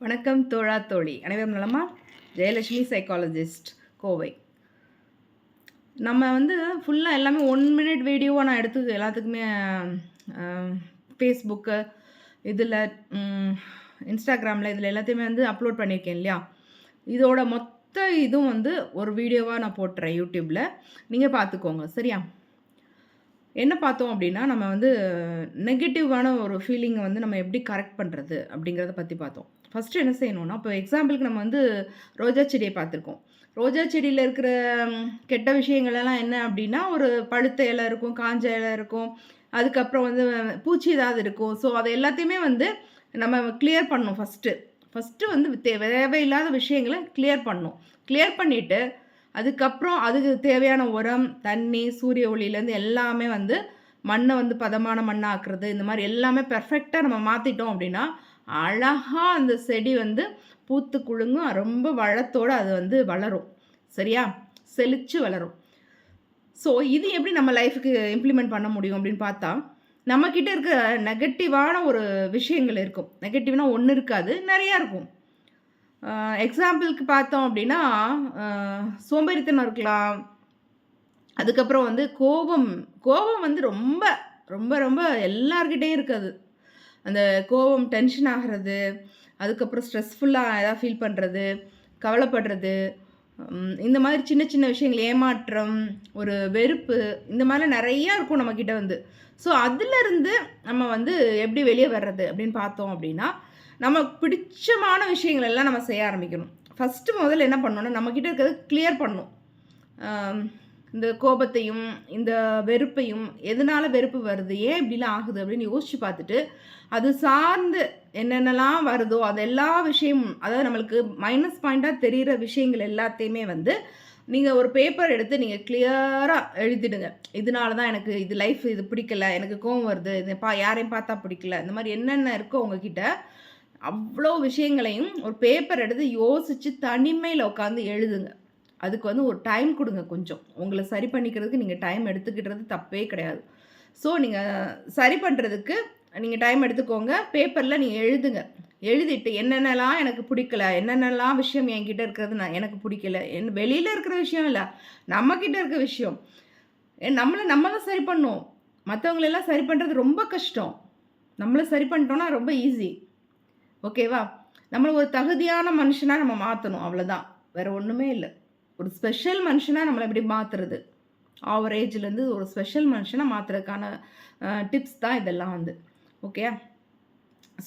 வணக்கம் தோழா தோழி அனைவரும் நலமா? ஜெயலட்சுமி சைக்காலஜிஸ்ட் கோவை. நம்ம ஃபுல்லாக எல்லாமே 1 மினிட் வீடியோவாக நான் எடுத்து எல்லாத்துக்குமே ஃபேஸ்புக்கு இதில் இன்ஸ்டாகிராமில் இதில் எல்லாத்தையுமே அப்லோட் பண்ணியிருக்கேன் இல்லையா? இதோட மொத்த இதுவும் ஒரு வீடியோவாக நான் போட்டுறேன் யூடியூப்பில். நீங்கள் பார்த்துக்கோங்க சரியா? என்ன பார்த்தோம் அப்படின்னா, நம்ம நெகட்டிவான ஒரு ஃபீலிங்கை நம்ம எப்படி கரெக்ட் பண்ணுறது அப்படிங்கிறத பற்றி பார்த்தோம். ஃபஸ்ட்டு என்ன செய்யணும்னா, இப்போ எக்ஸாம்பிளுக்கு நம்ம ரோஜா செடியை பார்த்துருக்கோம். ரோஜா செடியில் இருக்கிற கெட்ட விஷயங்களெல்லாம் என்ன அப்படின்னா, ஒரு பழுத்த இலை இருக்கும், காஞ்ச இலை இருக்கும், அதுக்கப்புறம் பூச்சி ஏதாவது இருக்கும். ஸோ அது எல்லாத்தையுமே நம்ம கிளியர் பண்ணணும் ஃபஸ்ட்டு. ஃபஸ்ட்டு தேவையில்லாத விஷயங்கள கிளியர் பண்ணணும். கிளியர் பண்ணிவிட்டு அதுக்கப்புறம் அதுக்கு தேவையான உரம், தண்ணி, சூரிய ஒளியிலேருந்து எல்லாமே மண்ணை பதமான மண்ணாக ஆக்குறது, இந்த மாதிரி எல்லாமே பெர்ஃபெக்டாக நம்ம மாற்றிட்டோம் அப்படின்னா, அழகாக அந்த செடி பூத்து குலுங்கும். ரொம்ப வளத்தோடு அது வளரும். சரியா? செழித்து வளரும். ஸோ இது எப்படி நம்ம லைஃபுக்கு இம்ப்ளிமெண்ட் பண்ண முடியும் அப்படின்னு பார்த்தா, நம்மக்கிட்ட இருக்க நெகட்டிவான ஒரு விஷயங்கள் இருக்கும். நெகட்டிவ்னா ஒன்று இருக்காது, நிறையா இருக்கும். எக்ஸாம்பிளுக்கு பார்த்தோம் அப்படின்னா, சோம்பேறித்தனம் இருக்கலாம். அதுக்கப்புறம் கோபம் ரொம்ப ரொம்ப ரொம்ப எல்லார்கிட்டேயும் இருக்காது. அந்த கோபம் டென்ஷன் ஆகிறது, அதுக்கப்புறம் ஸ்ட்ரெஸ்ஃபுல்லாக ஏதாவது ஃபீல் பண்ணுறது, கவலைப்படுறது, இந்த மாதிரி சின்ன சின்ன விஷயங்கள், ஏமாற்றம், ஒரு வெறுப்பு, இந்த மாதிரிலாம் நிறையா இருக்கும் நம்மக்கிட்ட. ஸோ அதிலிருந்து நம்ம எப்படி வெளியே வர்றது அப்படின்னு பார்த்தோம் அப்படின்னா, நமக்கு பிடிச்சமான விஷயங்கள் எல்லாம் நம்ம செய்ய ஆரம்பிக்கணும். ஃபஸ்ட்டு முதல்ல என்ன பண்ணணும்னா, நம்மக்கிட்ட இருக்கிறது கிளியர் பண்ணணும். இந்த கோபத்தையும் இந்த வெறுப்பையும், எதனால் வெறுப்பு வருது, ஏன் இப்படிலாம் ஆகுது அப்படின்னு யோசித்து பார்த்துட்டு, அது சார்ந்து என்னென்னலாம் வருதோ அது எல்லா விஷயமும், அதாவது நம்மளுக்கு மைனஸ் பாயிண்ட்டாக தெரிகிற விஷயங்கள் எல்லாத்தையுமே நீங்கள் ஒரு பேப்பர் எடுத்து நீங்கள் கிளியராக எழுதிடுங்க. இதனால தான் எனக்கு இது லைஃப் இது பிடிக்கல, எனக்கு கோவம் வருது, இது யாரையும் பார்த்தா பிடிக்கல, இந்த மாதிரி என்னென்ன இருக்கோ உங்ககிட்ட அவ்வளோ விஷயங்களையும் ஒரு பேப்பர் எடுத்து யோசித்து தனிமையில் உட்காந்து எழுதுங்க. அதுக்கு ஒரு டைம் கொடுங்க. கொஞ்சம் உங்களை சரி பண்ணிக்கிறதுக்கு நீங்கள் டைம் எடுத்துக்கிட்டது தப்பே கிடையாது. ஸோ நீங்கள் சரி பண்ணுறதுக்கு நீங்கள் டைம் எடுத்துக்கோங்க. பேப்பரில் நீங்கள் எழுதுங்க. எழுதிட்டு என்னென்னலாம் எனக்கு பிடிக்கல, என்னென்னலாம் விஷயம் என்கிட்ட இருக்கிறது எனக்கு பிடிக்கல, வெளியில் இருக்கிற விஷயம் இல்லை, நம்மக்கிட்ட இருக்கிற விஷயம். நம்ம தான் சரி பண்ணணும். மற்றவங்களெல்லாம் சரி பண்ணுறது ரொம்ப கஷ்டம். நம்மளை சரி பண்ணிட்டோன்னா ரொம்ப ஈஸி. ஓகேவா? நம்மளை ஒரு தகுதியான மனுஷனாக நம்ம மாற்றணும், அவ்வளோதான். வேறு ஒன்றுமே இல்லை. ஒரு ஸ்பெஷல் மனுஷனாக நம்மளை எப்படி மாற்றுறது, ஆவரேஜ்லேருந்து ஒரு ஸ்பெஷல் மனுஷனாக மாற்றுறதுக்கான டிப்ஸ் தான் இதெல்லாம் ஓகே.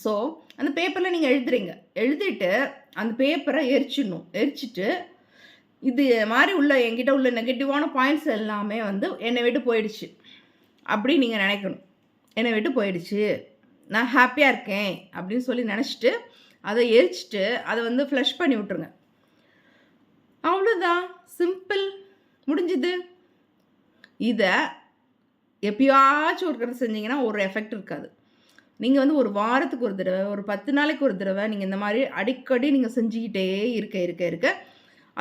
ஸோ அந்த பேப்பரில் நீங்கள் எழுதுறீங்க. எழுதிட்டு அந்த பேப்பரை எரிச்சிடணும். எரிச்சிட்டு இது மாதிரி என்கிட்ட உள்ள நெகட்டிவான பாயிண்ட்ஸ் எல்லாமே என்னை விட்டு போயிடுச்சு அப்படி நீங்கள் நினைக்கணும். என்னை விட்டு போயிடுச்சு, நான் ஹாப்பியாக இருக்கேன் அப்படின்னு சொல்லி நினச்சிட்டு அதை எரிச்சிட்டு அதை ஃப்ளஷ் பண்ணி விட்ருங்க. அவ்வளோதான், சிம்பிள், முடிஞ்சுது. இதை எப்பயாச்சும் ஒரு தடவை செஞ்சிங்கன்னா ஒரு எஃபெக்ட் இருக்காது. நீங்கள் ஒரு வாரத்துக்கு ஒரு தடவை, ஒரு 10 நாளைக்கு ஒரு தடவை நீங்கள் இந்த மாதிரி அடிக்கடி நீங்கள் செஞ்சுக்கிட்டே இருக்க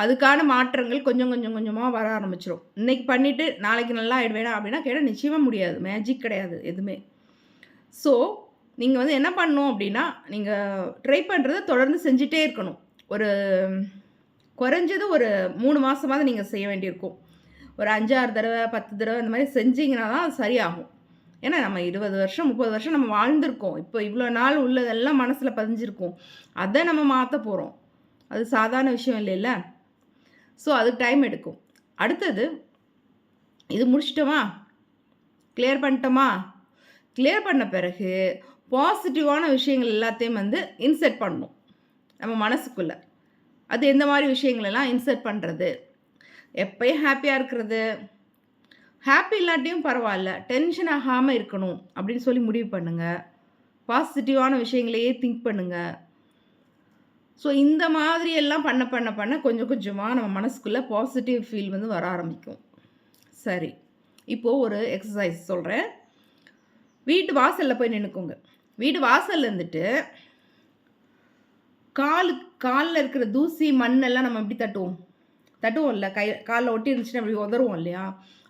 அதுக்கான மாற்றங்கள் கொஞ்சம் கொஞ்சம் கொஞ்சமாக வர ஆரம்பிச்சிடும். இன்றைக்கி பண்ணிவிட்டு நாளைக்கு நல்லா ஆகிடுவேனா அப்படின்னா கேட்டால் நிச்சயமாக முடியாது. மேஜிக் கிடையாது எதுவுமே. ஸோ நீங்கள் என்ன பண்ணணும் அப்படின்னா, நீங்கள் ட்ரை பண்ணுறத தொடர்ந்து செஞ்சிட்டே இருக்கணும். ஒரு குறைஞ்சது ஒரு 3 மாதமாவது நீங்கள் செய்ய வேண்டியிருக்கும். ஒரு 5, 6 தடவை 10 தடவை இந்த மாதிரி செஞ்சிங்கன்னா தான் அது சரியாகும். ஏன்னா நம்ம 20 வருஷம் 30 வருஷம் நம்ம வாழ்ந்திருக்கோம். இப்போ இவ்வளோ நாள் உள்ளதெல்லாம் மனசில் பதிஞ்சிருக்கும். அதை நம்ம மாற்ற போகிறோம். அது சாதாரண விஷயம் இல்லைல்ல. ஸோ அதுக்கு டைம் எடுக்கும். அடுத்தது இது முடிச்சிட்டோமா, கிளியர் பண்ணிட்டோமா, கிளியர் பண்ண பிறகு பாசிட்டிவான விஷயங்கள் எல்லாத்தையும் இன்செர்ட் பண்ணணும் நம்ம மனசுக்குள்ளே. அது எந்த மாதிரி விஷயங்களெல்லாம் இன்செர்ட் பண்ணுறது, எப்போயும் ஹாப்பியாக இருக்கிறது, ஹாப்பி இல்லாட்டியும் பரவாயில்ல, டென்ஷன் ஆகாமல் இருக்கணும் அப்படின்னு சொல்லி முடிவு பண்ணுங்கள். பாசிட்டிவான விஷயங்களையே திங்க் பண்ணுங்கள். ஸோ இந்த மாதிரி எல்லாம் பண்ண கொஞ்சம் கொஞ்சமாக நம்ம மனசுக்குள்ளே பாசிட்டிவ் ஃபீல் வர ஆரம்பிக்கும். சரி, இப்போது ஒரு எக்ஸசைஸ் சொல்கிறேன். வீட்டு வாசலில் போய் நின்றுக்கோங்க. வீட்டு வாசலில் இருந்துட்டு காலில் இருக்கிற தூசி மண்ணெல்லாம் நம்ம எப்படி தட்டுவோம்ல, காலில் ஒட்டி இருந்துச்சுன்னா அப்படி உதறுவோம் இல்லையா?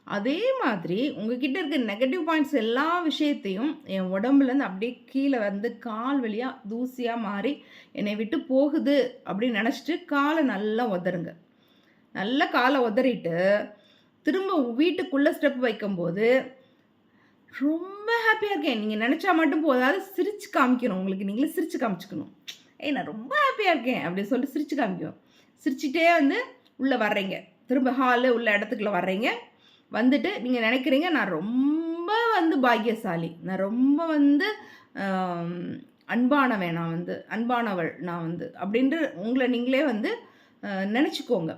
அதே மாதிரி உங்ககிட்ட இருக்க நெகட்டிவ் பாயிண்ட்ஸ் எல்லா விஷயத்தையும் என் உடம்புலேருந்து அப்படியே கீழே வந்து கால் வழியாக தூசியாக மாறி என்னை விட்டு போகுது அப்படின்னு நினச்சிட்டு காலை நல்லா உதறுங்க. நல்லா காலை உதறிட்டு திரும்ப வீட்டுக்குள்ளே ஸ்டெப் வைக்கும்போது ரொம்ப ஹாப்பியாக இருக்கேன். நீங்கள் நினச்சா மட்டும் போதாது, சிரிச்சு காமிக்கணும். உங்களுக்கு நீங்களே சிரிச்சு காமிச்சுக்கணும். ஏய் நான் ரொம்ப ஹாப்பியாக இருக்கேன் அப்படின்னு சொல்லிட்டு சிரிச்சு காமிக்கணும். சிரிச்சிட்டே வந்து உள்ளே வர்றீங்க. திரும்ப ஹாலு உள்ள இடத்துக்குள்ள வர்றீங்க. வந்துட்டு நீங்கள் நினைக்கிறீங்க நான் ரொம்ப வந்து பாக்கியசாலி, நான் ரொம்ப வந்து அன்பானவன், நான் வந்து அன்பானவள், நான் வந்து அப்படின்ட்டு உங்களை நீங்களே வந்து நினச்சிக்கோங்க.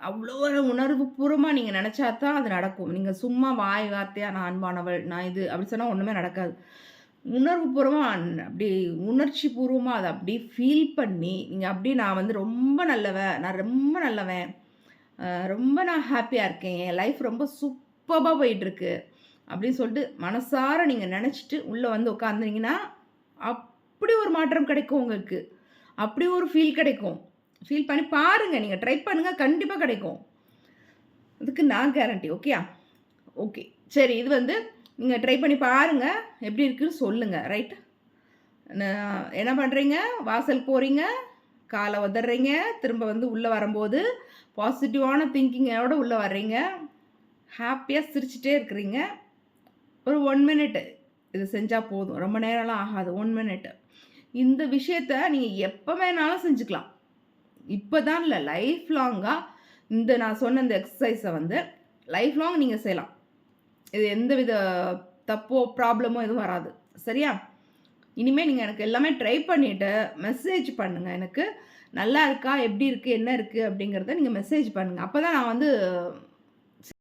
அவ்வளோ ஒரு உணர்வு பூர்வமாக நீங்கள் நினச்சா தான் அது நடக்கும். நீங்கள் சும்மா வாய் வார்த்தையாக நான் அன்பானவள், நான் இது அப்படி சொன்னால் ஒன்றுமே நடக்காது. உணர்வு பூர்வமாக அப்படி உணர்ச்சி பூர்வமாக அதை அப்படியே ஃபீல் பண்ணி நீங்கள் அப்படியே நான் வந்து ரொம்ப நல்லவன், நான் ரொம்ப நல்லவன், ரொம்ப நான் ஹாப்பியாக இருக்கேன், என் லைஃப் ரொம்ப சூப்பராக போயிட்டுருக்கு அப்படின்னு சொல்லிட்டு மனசார நீங்கள் நினச்சிட்டு உள்ளே வந்து உட்காந்துனீங்கன்னா அப்படி ஒரு மாற்றம் கிடைக்கும் உங்களுக்கு. அப்படி ஒரு ஃபீல் கிடைக்கும். ஃபீல் பண்ணி பாருங்கள், நீங்கள் ட்ரை பண்ணுங்கள், கண்டிப்பாக கிடைக்கும். அதுக்கு நான் கேரண்டி. ஓகேயா? ஓகே சரி, இது வந்து நீங்கள் ட்ரை பண்ணி பாருங்கள், எப்படி இருக்குன்னு சொல்லுங்கள். ரைட்? என்ன பண்ணுறீங்க? வாசல் போகிறீங்க, காலை உதறீங்க, திரும்ப வந்து உள்ளே வரும்போது பாசிட்டிவான திங்கிங்கோடு உள்ளே வர்றீங்க, ஹாப்பியாக சிரிச்சிட்டே இருக்கிறீங்க. ஒரு 1 மினிட் இது செஞ்சால் போதும், ரொம்ப நேரம்லாம் ஆகாது. 1 மினிட். இந்த விஷயத்த நீங்கள் எப்போ வேணாலும் செஞ்சுக்கலாம். இப்போ தான் இல்லை, லைஃப் லாங்காக இந்த நான் சொன்ன இந்த எக்ஸசைஸை வந்து லைஃப் லாங் நீங்கள் செய்யலாம். இது எந்த வித தப்போ ப்ராப்ளமோ எதுவும் வராது. சரியா? இனிமேல் நீங்கள் எனக்கு எல்லாமே ட்ரை பண்ணிவிட்டு மெசேஜ் பண்ணுங்கள். எனக்கு நல்லா இருக்கா, எப்படி இருக்குது, என்ன இருக்குது அப்படிங்கிறத நீங்கள் மெசேஜ் பண்ணுங்கள். அப்போ தான் நான் வந்து